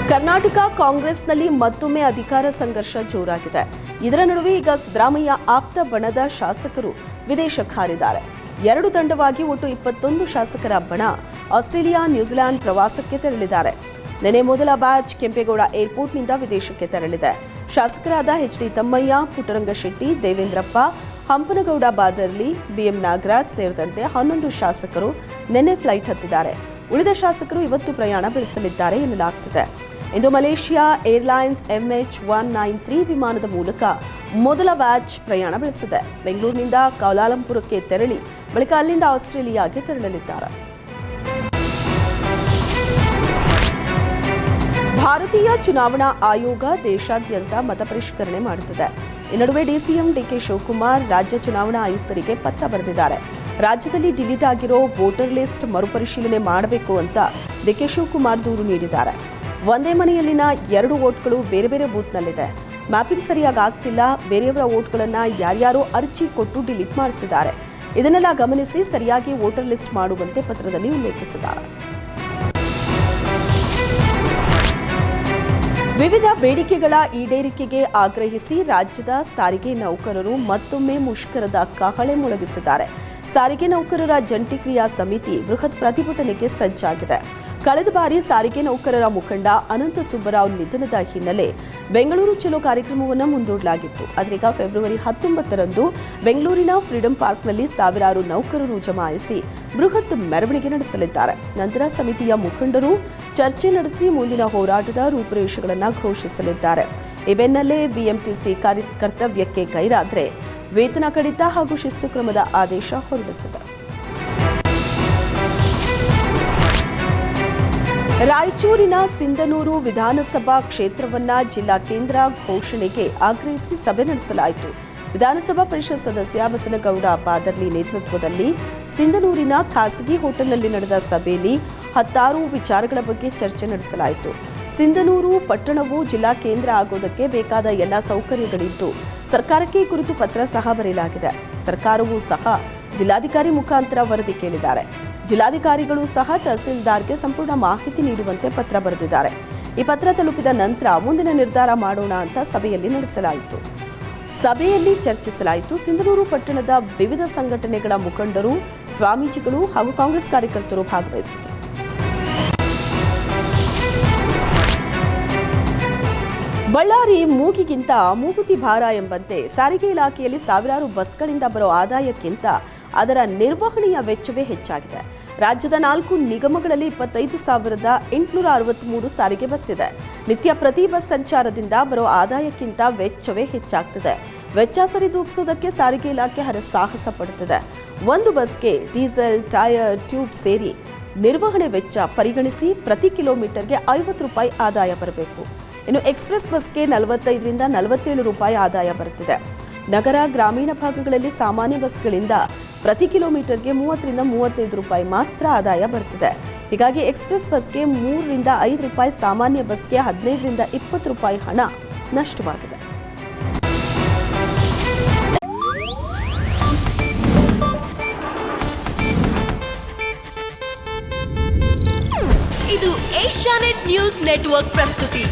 ಕರ್ನಾಟಕ ಕಾಂಗ್ರೆಸ್ನಲ್ಲಿ ಮತ್ತೊಮ್ಮೆ ಅಧಿಕಾರ ಸಂಘರ್ಷ ಜೋರಾಗಿದೆ. ಇದರ ನಡುವೆ ಈಗ ಸಿದ್ದರಾಮಯ್ಯ ಆಪ್ತ ಬಣದ ಶಾಸಕರು ವಿದೇಶಕ್ಕೆ ಹಾರಿದ್ದಾರೆ. 2 ತಂಡವಾಗಿ ಒಟ್ಟು 21 ಶಾಸಕರ ಬಣ ಆಸ್ಟ್ರೇಲಿಯಾ, ನ್ಯೂಜಿಲೆಂಡ್ ಪ್ರವಾಸಕ್ಕೆ ತೆರಳಿದ್ದಾರೆ. ನಿನ್ನೆ ಮೊದಲ ಬ್ಯಾಚ್ ಕೆಂಪೇಗೌಡ ಏರ್ಪೋರ್ಟ್ನಿಂದ ವಿದೇಶಕ್ಕೆ ತೆರಳಿದೆ. ಶಾಸಕರಾದ ಎಚ್.ಡಿ. ತಮ್ಮಯ್ಯ, ಪುಟ್ಟರಂಗಶೆಟ್ಟಿ, ದೇವೇಂದ್ರಪ್ಪ, ಹಂಪನಗೌಡ ಬಾದರ್ಲಿ, ಬಿಎಂ ನಾಗರಾಜ್ ಸೇರಿದಂತೆ 11 ಶಾಸಕರು ನಿನ್ನೆ ಫ್ಲೈಟ್ ಹತ್ತಿದ್ದಾರೆ. ಉಳಿದ ಶಾಸಕರು ಇವತ್ತು ಪ್ರಯಾಣ ಬೆಳೆಸಲಿದ್ದಾರೆ ಎನ್ನಲಾಗುತ್ತಿದೆ. ಇಂದು ಮಲೇಷಿಯಾ ಏರ್ಲೈನ್ಸ್ MH193 ವಿಮಾನದ ಮೂಲಕ ಮೊದಲ ಬ್ಯಾಚ್ ಪ್ರಯಾಣ ಬೆಳೆಸಿದೆ. ಬೆಂಗಳೂರಿನಿಂದ ಕೌಲಾಲಂಪುರಕ್ಕೆ ತೆರಳಿ ಬಳಿಕ ಅಲ್ಲಿಂದ ಆಸ್ಟ್ರೇಲಿಯಾಗೆ ತೆರಳಲಿದ್ದಾರೆ. ಭಾರತೀಯ ಚುನಾವಣಾ ಆಯೋಗ ದೇಶಾದ್ಯಂತ ಮತ ಪರಿಷ್ಕರಣೆ ಮಾಡುತ್ತಿದೆ. ಈ ನಡುವೆ ಡಿಸಿಎಂ ಡಿಕೆ ಶಿವಕುಮಾರ್ ರಾಜ್ಯ ಚುನಾವಣಾ ಆಯುಕ್ತರಿಗೆ ಪತ್ರ ಬರೆದಿದ್ದಾರೆ. ರಾಜ್ಯದಲ್ಲಿ ಡಿಲೀಟ್ ಆಗಿರೋ ವೋಟರ್ ಲಿಸ್ಟ್ ಮರುಪರಿಶೀಲನೆ ಮಾಡಬೇಕು ಅಂತ ಡಿಕೆ ಶಿವಕುಮಾರ್ ದೂರು ನೀಡಿದ್ದಾರೆ. ಒಂದೇ ಮನೆಯಲ್ಲಿನ 2 ವೋಟ್ಗಳು ಬೇರೆ ಬೇರೆ ಬೂತ್ನಲ್ಲಿದೆ. ಮ್ಯಾಪಿಂಗ್ ಸರಿಯಾಗಿ ಆಗ್ತಿಲ್ಲ. ಬೇರೆಯವರ ವೋಟ್ಗಳನ್ನು ಯಾರ್ಯಾರೋ ಅರ್ಜಿ ಕೊಟ್ಟು ಡಿಲೀಟ್ ಮಾಡಿಸಿದ್ದಾರೆ. ಇದನ್ನೆಲ್ಲ ಗಮನಿಸಿ ಸರಿಯಾಗಿ ವೋಟರ್ ಲಿಸ್ಟ್ ಮಾಡುವಂತೆ ಪತ್ರದಲ್ಲಿ ಉಲ್ಲೇಖಿಸಿದ್ದಾರೆ. ವಿವಿಧ ಬೇಡಿಕೆಗಳ ಈಡೇರಿಕೆಗೆ ಆಗ್ರಹಿಸಿ ರಾಜ್ಯದ ಸಾರಿಗೆ ನೌಕರರು ಮತ್ತೊಮ್ಮೆ ಮುಷ್ಕರದ ಕಹಳೆ ಮೊಳಗಿಸಿದ್ದಾರೆ. ಸಾರಿಗೆ ನೌಕರರ ಜಂಟಿ ಕ್ರಿಯಾ ಸಮಿತಿ ಬೃಹತ್ ಪ್ರತಿಭಟನೆಗೆ ಸಜ್ಜಾಗಿದೆ. ಕಳೆದ ಬಾರಿ ಸಾರಿಗೆ ನೌಕರರ ಮುಖಂಡ ಅನಂತ ಸುಬ್ಬರಾವ್ ನಿಧನದ ಹಿನ್ನೆಲೆ ಬೆಂಗಳೂರು ಚಲೋ ಕಾರ್ಯಕ್ರಮವನ್ನು ಮುಂದೂಡಲಾಗಿತ್ತು. ಆದ್ರೀಗ ಫೆಬ್ರವರಿ 19ರಂದು ಬೆಂಗಳೂರಿನ ಫ್ರೀಡಂ ಪಾರ್ಕ್ನಲ್ಲಿ ಸಾವಿರಾರು ನೌಕರರು ಜಮಾಯಿಸಿ ಬೃಹತ್ ಮೆರವಣಿಗೆ ನಡೆಸಲಿದ್ದಾರೆ. ನಂತರ ಸಮಿತಿಯ ಮುಖಂಡರು ಚರ್ಚೆ ನಡೆಸಿ ಮುಂದಿನ ಹೋರಾಟದ ರೂಪುರೇಷೆಗಳನ್ನು ಘೋಷಿಸಲಿದ್ದಾರೆ. ಈ ಬೆನ್ನಲ್ಲೇ ಬಿಎಂಟಿಸಿ ಕರ್ತವ್ಯಕ್ಕೆ ಗೈರಾದರೆ ವೇತನ ಕಡಿತ ಹಾಗೂ ಶಿಸ್ತು ಕ್ರಮದ ಆದೇಶ ಹೊರಡಿಸಿದೆ. ರಾಯಚೂರಿನ ಸಿಂಧನೂರು ವಿಧಾನಸಭಾ ಕ್ಷೇತ್ರವನ್ನ ಜಿಲ್ಲಾ ಕೇಂದ್ರ ಘೋಷಣೆಗೆ ಆಗ್ರಹಿಸಿ ಸಭೆ ನಡೆಸಲಾಯಿತು. ವಿಧಾನಸಭಾ ಪರಿಷತ್ ಸದಸ್ಯ ಬಸನಗೌಡ ಬಾದರ್ಲಿ ನೇತೃತ್ವದಲ್ಲಿ ಸಿಂಧನೂರಿನ ಖಾಸಗಿ ಹೋಟೆಲ್ನಲ್ಲಿ ನಡೆದ ಸಭೆಯಲ್ಲಿ 16 ವಿಚಾರಗಳ ಬಗ್ಗೆ ಚರ್ಚೆ ನಡೆಸಲಾಯಿತು. ಸಿಂಧನೂರು ಪಟ್ಟಣವು ಜಿಲ್ಲಾ ಕೇಂದ್ರ ಆಗೋದಕ್ಕೆ ಬೇಕಾದ ಎಲ್ಲ ಸೌಕರ್ಯಗಳಿದ್ದು ಸರ್ಕಾರಕ್ಕೆ ಈ ಕುರಿತು ಪತ್ರ ಸಹ ಬರೆಯಲಾಗಿದೆ. ಸರ್ಕಾರವೂ ಸಹ ಜಿಲ್ಲಾಧಿಕಾರಿ ಮುಖಾಂತರ ವರದಿ ಕೇಳಿದ್ದಾರೆ. ಜಿಲ್ಲಾಧಿಕಾರಿಗಳು ಸಹ ತಹಸೀಲ್ದಾರ್ಗೆ ಸಂಪೂರ್ಣ ಮಾಹಿತಿ ನೀಡುವಂತೆ ಪತ್ರ ಬರೆದಿದ್ದಾರೆ. ಈ ಪತ್ರ ತಲುಪಿದ ನಂತರ ಮುಂದಿನ ನಿರ್ಧಾರ ಮಾಡೋಣ ಅಂತ ಸಭೆಯಲ್ಲಿ ಚರ್ಚಿಸಲಾಯಿತು. ಸಿಂಧನೂರು ಪಟ್ಟಣದ ವಿವಿಧ ಸಂಘಟನೆಗಳ ಮುಖಂಡರು, ಸ್ವಾಮೀಜಿಗಳು ಹಾಗೂ ಕಾಂಗ್ರೆಸ್ ಕಾರ್ಯಕರ್ತರು ಭಾಗವಹಿಸಿದರು. ಬಳ್ಳಾರಿ ಮೂಗಿಗಿಂತ ಮೂಗುತಿ ಭಾರ ಎಂಬಂತೆ ಸಾರಿಗೆ ಇಲಾಖೆಯಲ್ಲಿ ಸಾವಿರಾರು ಬಸ್ಗಳಿಂದ ಬರೋ ಆದಾಯಕ್ಕಿಂತ ಅದರ ನಿರ್ವಹಣೆಯ ವೆಚ್ಚವೇ ಹೆಚ್ಚಾಗಿದೆ. ರಾಜ್ಯದ 4 ನಿಗಮಗಳಲ್ಲಿ 25,863 ಸಾರಿಗೆ ಬಸ್ ಇದೆ. ನಿತ್ಯ ಪ್ರತಿ ಬಸ್ ಸಂಚಾರದಿಂದ ಬರೋ ಆದಾಯಕ್ಕಿಂತ ವೆಚ್ಚವೇ ಹೆಚ್ಚಾಗ್ತಿದೆ. ವೆಚ್ಚ ಸರಿದೂಗಿಸುವುದಕ್ಕೆ ಸಾರಿಗೆ ಇಲಾಖೆ ಹರಸಾಹಸ ಪಡುತ್ತಿದೆ. ಒಂದು ಬಸ್ಗೆ ಡೀಸೆಲ್, ಟೈರ್, ಟ್ಯೂಬ್ ಸೇರಿ ನಿರ್ವಹಣೆ ವೆಚ್ಚ ಪರಿಗಣಿಸಿ ಪ್ರತಿ ಕಿಲೋಮೀಟರ್ಗೆ 50 ರೂಪಾಯಿ ಆದಾಯ ಬರಬೇಕು. ಇನ್ನು ಎಕ್ಸ್ಪ್ರೆಸ್ ಬಸ್ಗೆ 45 ರಿಂದ 47 ರೂಪಾಯಿ ಆದಾಯ ಬರುತ್ತಿದೆ. ನಗರ, ಗ್ರಾಮೀಣ ಭಾಗಗಳಲ್ಲಿ ಸಾಮಾನ್ಯ ಬಸ್ಗಳಿಂದ ಪ್ರತಿ ಕಿಲೋಮೀಟರ್ಗೆ 30 ರಿಂದ 35 ರೂಪಾಯಿ ಮಾತ್ರ ಆದಾಯ ಬರುತ್ತಿದೆ. ಹೀಗಾಗಿ ಎಕ್ಸ್ಪ್ರೆಸ್ ಬಸ್ಗೆ 3 ರಿಂದ 5 ರೂಪಾಯಿ, ಸಾಮಾನ್ಯ ಬಸ್ಗೆ 15 ರಿಂದ 20 ರೂಪಾಯಿ ಹಣ ನಷ್ಟವಾಗಿದೆ. ಇದು ಏಷ್ಯಾನೆಟ್ ನ್ಯೂಸ್ ನೆಟ್ವರ್ಕ್ ಪ್ರಸ್ತುತಿ.